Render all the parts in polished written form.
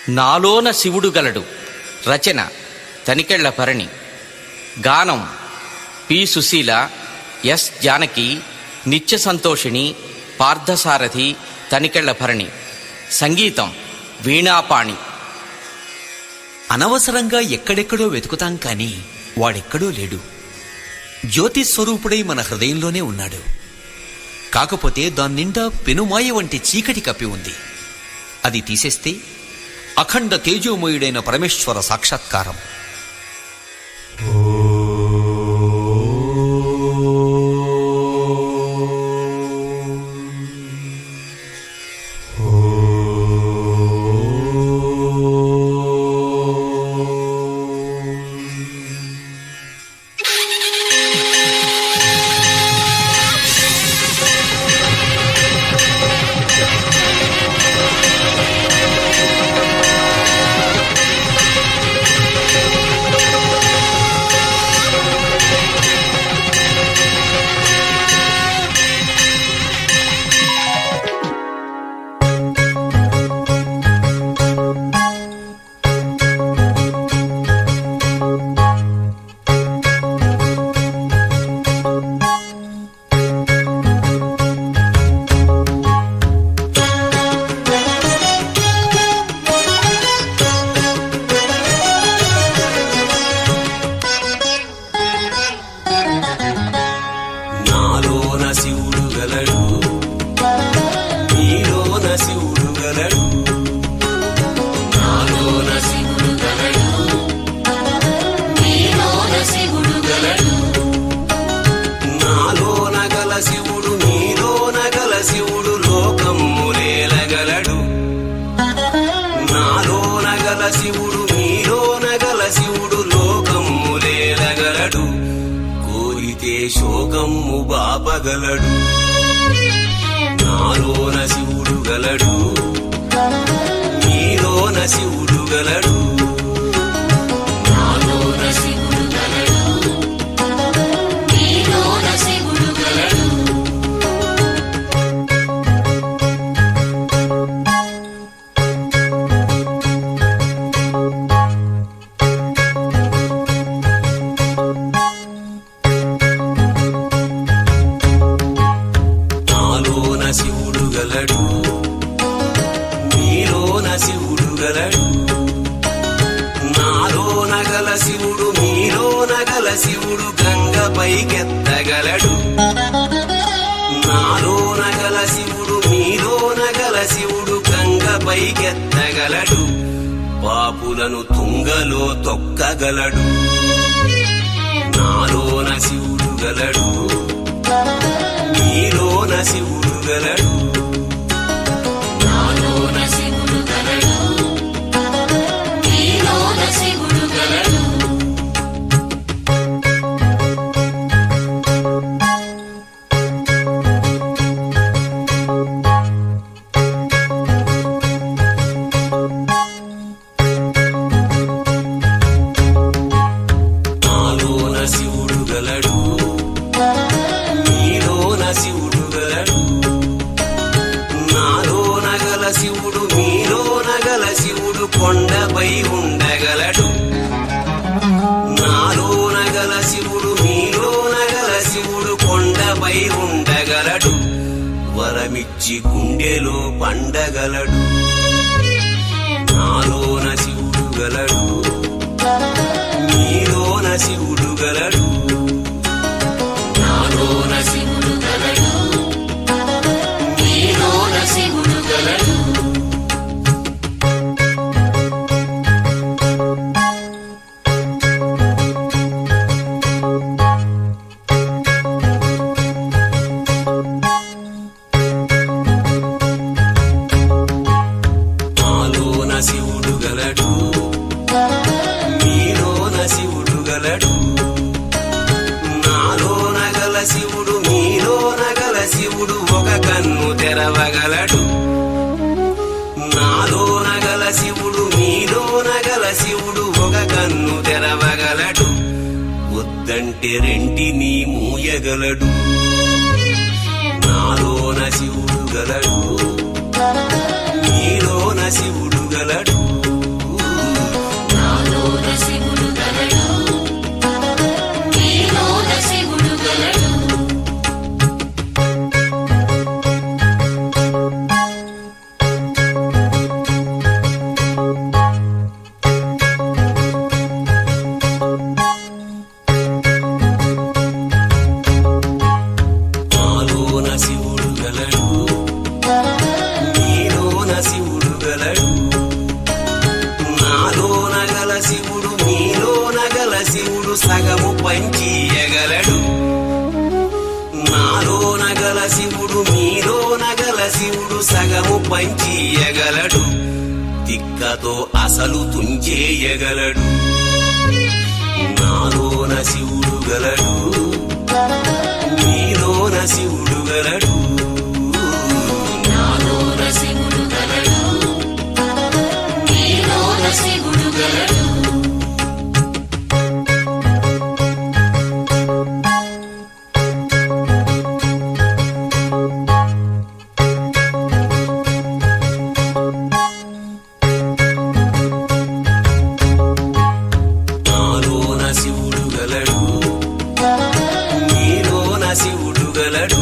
నాలోన శివుడు గలడు. రచన తనికెళ్ల భరణి. గానం పి. సుశీల, ఎస్. జానకి, నిత్య సంతోషిణి, పార్థసారథి, తనికెళ్ల భరణి. సంగీతం వీణాపాణి. అనవసరంగా ఎక్కడెక్కడో వెతుకుతాం కాని వాడెక్కడో లేడు. జ్యోతిస్వరూపుడై మన హృదయంలోనే ఉన్నాడు. కాకపోతే దాన్నిండా పెనుమాయ వంటి చీకటి కప్పి ఉంది. అది తీసేస్తే అఖండ తేజోమయుడైన పరమేశ్వర సాక్షాత్కారం. శివుడు నీలోన గల శివుడు లోకమ్ములేలగలడు. కోరితే శోకమ్ము బాపగలడు. నాలోన శివుడు గలడు, నీలోన శివుడు గలడు. నాలోన శివుడు గలడు, నీలోన శివుడు గలడు. శివుడు గలడు, నీలోన శివుడు గలడు. నాలోన గల శివుడు నీలోన గల శివుడు గంగ పైకెత్తగలడు. నాలోన గల శివుడు నీలోన గల శివుడు గంగ పైకెత్తగలడు. పాపులను తుంగలో తొక్కగలడు. నాలోన శివుడు గలడు, నీలోన శివుడు గలడు. నాలోన శివుడు గలడు, నీలోన శివుడు గలడు. నాలోన శివుడు గలడు, నీలోన శివుడు గలడు. నాలోన గల శివుడు నీలోన గల శివుడు కొండపై ఉండగలడు. నాలోన గల శివుడు నీలోన గల శివుడు కొండపై ఉండగలడు. వరమిచ్చి గుండెలో పండగలడు. నాలోన శివుడు గలడు, నీలోన శివుడు గలడు. నాలోన శివుడు గలడు, నీలోన శివుడు గలడు. నాలోన శివుడు గలడు, నీలోన శివుడు గలడు. నాలోన గల శివుడు నీలోన గల శివుడు ఒక కన్ను తెరవగలడు. నాలోన గల శివుడు నీలోన గల శివుడు ఒక కన్ను తెరవగలడు. వద్దంటే రెంటిని మూయగలడు. నాలోన శివుడు గలడు, నీలోన శివుడు గలడు. నాలోన గల శివుడు మీలోన గల శివుడు సగము పంచియగలడు తిక్కతో అసలు తుంచేయగలడు నాలోన శివుడు గలడు మీలోన శివుడు గలడు నాలోన శివుడు గలడు నీలోన శివుడు గలడు నాలోన శివుడు గలడు మీలోన శివుడు గలడు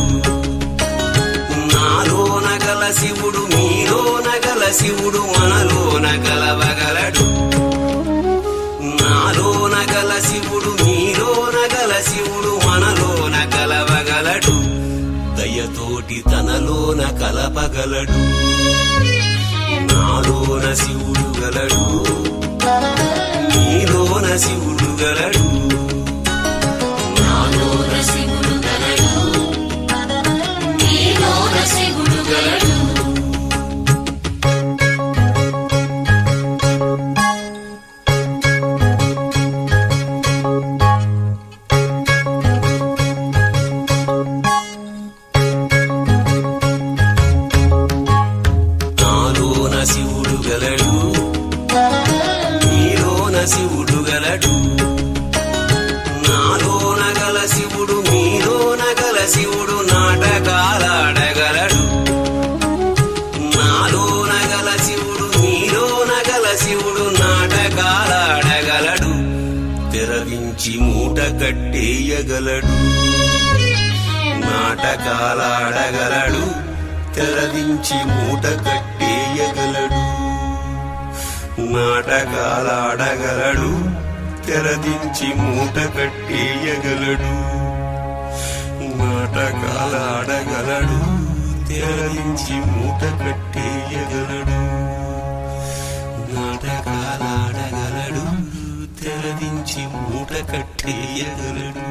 నాలోన గల శివుడు మీలోన గల శివుడు మనలోన కలవగలడు నాలోన గల శివుడు మీలోన గల శివుడు మనలోన కలవగలడు దయతోటి తనలోన కలపగలడు నాలోన శివుడు గలడు నీలోన శివుడు గలడు నాలోన శివుడు గలడు నీలోన శివుడు గలడు నాలోన శివుడు గలడు నీలోన శివుడు గలడు నాలోన గల శివుడు మీలోన గల శివుడు నాటకాలాడగలడు నాలోన గల శివుడు మీలోన గల శివుడు నాటకాలాడగలడు తెరవించి మూట కట్టేయగలడు నాటకాలాడగలడు తెరవించి మూట కట్టేయగలడు నాటకాలాడగలడు తెరదించి మూట కట్టేయగలడు నాటకాలాడగలడు తెరదించి మూట కట్టేయగలడు నాటకాలాడగలడు తెరదించి మూట కట్టేయగలడు